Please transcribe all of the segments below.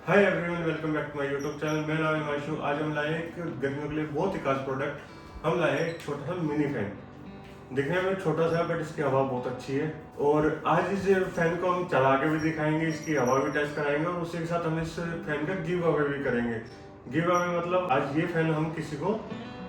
Hi everyone, welcome back to my YouTube channel. मेरा नाम है हिमांशु। आज हम लाए एक गर्मियों के लिए बहुत ही खास प्रोडक्ट। हम लाए एक छोटा सा मिनी फैन। दिखने में छोटा सा है बट इसकी हवा बहुत अच्छी है। और आज इस फैन को हम चला के भी दिखाएंगे, इसकी हवा भी टेस्ट कराएंगे और उसी के साथ हम इस फैन का गिव अवे भी करेंगे। गिव अवे मतलब आज ये फैन हम किसी को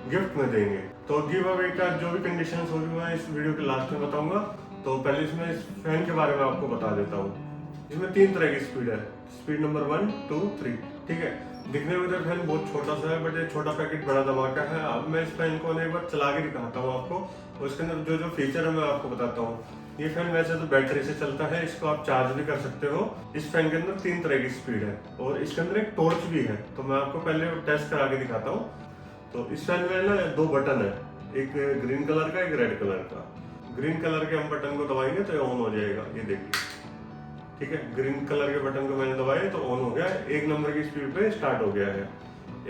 गिफ्ट में देंगे। तो गिव अवे का जो भी कंडीशन होगी मैं इस वीडियो के लास्ट में बताऊंगा। तो पहले इसमें इस फैन के बारे में आपको बता देता हूँ। इसमें 3 तरह की स्पीड है। Speed number 1, 2, 3। ठीक है, दिखने में तो फैन बहुत छोटा सा है बट ये छोटा पैकेट बड़ा धमाका है। अब मैं इस फैन को एक बार चला के दिखाता हूँ आपको और इसके अंदर जो जो फीचर है मैं आपको बताता हूँ। ये फैन वैसे तो बैटरी से चलता है, इसको आप चार्ज भी कर सकते हो। इस फैन के अंदर 3 तरह की स्पीड है और इसके अंदर एक टॉर्च भी है। तो मैं आपको पहले टेस्ट करा के दिखाता हूँ। तो इस फैन में ना 2 बटन है, एक ग्रीन कलर का, एक रेड कलर का। ग्रीन कलर के हम बटन को दबाएंगे तो ये ऑन हो जाएगा, ये देखिए। ठीक है, ग्रीन कलर के बटन को मैंने दबाया तो ऑन हो गया। 1 नंबर की स्पीड पे स्टार्ट हो गया है।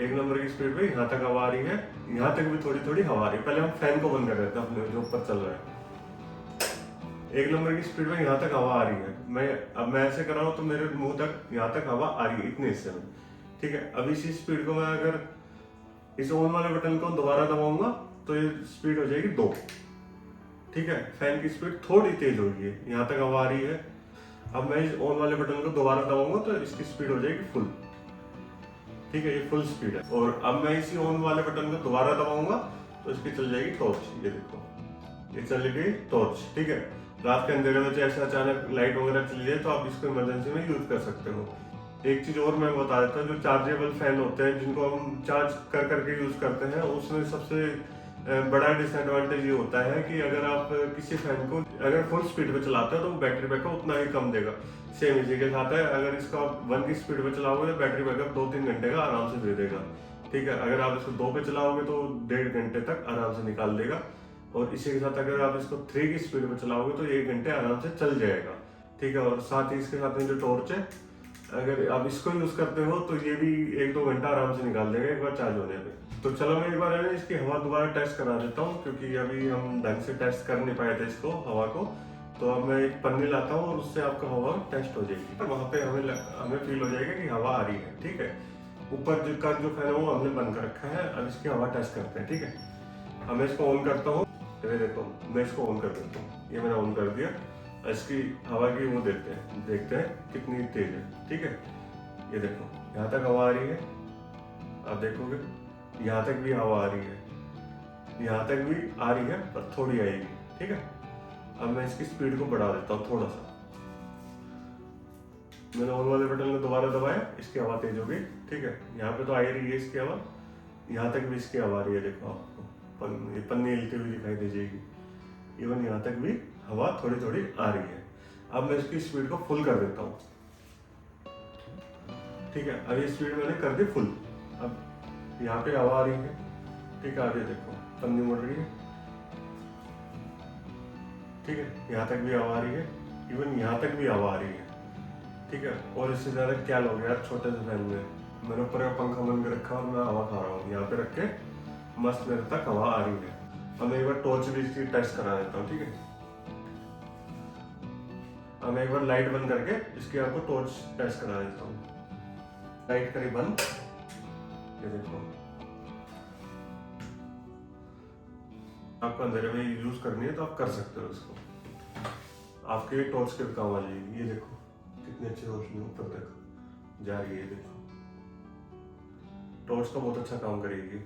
1 नंबर की स्पीड पे यहाँ तक हवा आ रही है, यहाँ तक भी थोड़ी थोड़ी हवा आ रही है। पहले हम फैन को बंद कर देते हैं अपने जो ऊपर चल रहा है। 1 नंबर की स्पीड पे यहाँ तक हवा आ रही है। अब मैं ऐसे कर रहा हूँ तो मेरे मुंह तक यहाँ तक हवा आ रही है, इतने हिस्से में। ठीक है, अब इसी स्पीड को मैं अगर इस ऑन वाले बटन को दोबारा दबाऊंगा तो ये स्पीड हो जाएगी 2। ठीक है, फैन की स्पीड थोड़ी तेज होगी, यहाँ तक हवा आ रही है। अब मैं इस ऑन वाले बटन को दोबारा दबाऊंगा तो इसकी स्पीड हो जाएगी फुल। ठीक है, ये फुल स्पीड है। और अब मैं इसी ऑन वाले बटन को दोबारा दबाऊंगा तो इसकी चल जाएगी टॉर्च। ये देखो, ये चल गई टॉर्च। ठीक है, रात के अंधेरे में ऐसे अचानक लाइट वगैरह चली जाए तो आप इसको इमरजेंसी में यूज कर सकते हो। एक चीज और मैं बता देता हूँ, जो चार्जेबल फैन होते हैं जिनको हम चार्ज कर करके यूज करते हैं, उसमें सबसे बड़ा डिसएडवांटेज ये होता है कि अगर आप किसी फैन को अगर फुल स्पीड पे चलाते हो तो बैटरी बैकअप उतना ही कम देगा। सेम इसी के साथ है, अगर इसको आप 1 की स्पीड पे चलाओगे तो बैटरी बैकअप 2-3 घंटे का आराम से दे देगा। ठीक है, अगर आप इसको 2 पे चलाओगे तो 1.5 घंटे तक आराम से निकाल देगा। और इसी के साथ अगर आप इसको 3 की स्पीड पे चलाओगे तो 1 घंटे आराम से चल जाएगा। ठीक है, और साथ ही इसके साथ में जो टॉर्च है, अगर आप इसको यूज करते हो तो ये भी 1-2 घंटा आराम से निकाल देगा एक बार चार्ज होने पे। तो चलो मैं एक बार इसकी हवा दोबारा टेस्ट करा देता हूँ, क्योंकि अभी हम ढंग से टेस्ट कर नहीं पाए थे इसको, हवा को। तो अब मैं एक पन्नी लाता हूँ और उससे आपका हवा टेस्ट हो जाएगी। तो वहाँ पे हमें फील हो जाएगा कि हवा आ रही है। ठीक है, ऊपर का जो फैन है वो हमने बंद कर रखा है। अब इसकी हवा टेस्ट करते हैं। ठीक है, अब मैं इसको ऑन करता हूँ। ये देखो, मैं इसको ऑन कर देता हूँ। ये मैंने ऑन कर दिया। इसकी हवा की वो देखते हैं कितनी तेज है। ठीक है, ये देखो, यहाँ तक हवा आ रही है। आप देखोगे यहाँ तक भी हवा आ रही है, यहाँ तक भी आ रही है पर थोड़ी आएगी। ठीक है, अब मैं इसकी स्पीड को बढ़ा देता हूँ थोड़ा सा। मैंने ऑन वाले बटन को दोबारा दबाया, इसकी हवा तेज हो गई। ठीक है, यहाँ पे तो आ ही रही है इसकी हवा, यहाँ तक भी इसकी हवा आ रही है। देखो, आपको ये पन्नी हिलती हुई दिखाई दे जाएगी। इवन यहाँ तक भी हवा थोड़ी थोड़ी आ रही है। अब मैं इसकी स्पीड को फुल कर देता हूँ। ठीक है, अब ये स्पीड मैंने कर दी फुल। अब यहाँ पे हवा आ रही है। ठीक है, आगे देखो पन्नी मुड़ रही है। ठीक है, यहाँ तक भी हवा आ रही है, इवन यहाँ तक भी हवा आ रही है। ठीक है, और इससे ज्यादा क्या लोग यार, छोटे से फैन में मैंने ऊपर का पंखा बंद कर रखा और मैं हवा खा रहा हूँ। यहाँ पे रख के मस्त मेरे तक हवा आ रही है। अब मैं एक बार टॉर्च भी इसकी टेस्ट करा देता हूँ। ठीक है, अब मैं एक बार लाइट बंद करके इसकी आपको टॉर्च टेस्ट करा देता हूँ। लाइट करी बंद, ये देखो, आपको अंधेरे में यूज करनी है तो आप कर सकते हो इसको। आपके टॉर्च के काम आ जाएगी। ये देखो कितनी अच्छी रोशनी ऊपर तक जा रही है। देखो, टॉर्च का बहुत अच्छा काम करेगी।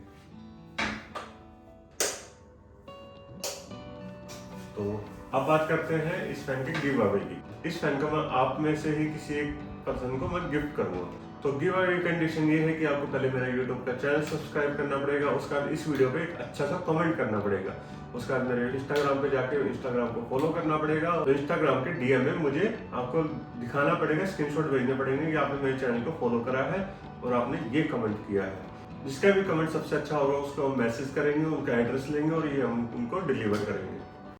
तो अब बात करते हैं इस फैन के गिव अवे की। इस फैन को मैं आप में से ही किसी एक पर्सन को मैं गिफ्ट करूंगा। तो गिव अवे कंडीशन ये है कि आपको पहले मेरा यूट्यूब का चैनल सब्सक्राइब करना पड़ेगा, उसके बाद इस वीडियो पे एक अच्छा सा कमेंट करना पड़ेगा, उसके बाद मेरे इंस्टाग्राम पे जाके इंस्टाग्राम को फॉलो करना पड़ेगा और इंस्टाग्राम के डीएम में मुझे आपको दिखाना पड़ेगा, स्क्रीनशॉट भेजने पड़ेंगे कि आपने मेरे चैनल को फॉलो करा है और आपने ये कमेंट किया है। जिसका भी कमेंट सबसे अच्छा होगा उसको हम मैसेज करेंगे, उनका एड्रेस लेंगे और ये हम उनको डिलीवर करेंगे।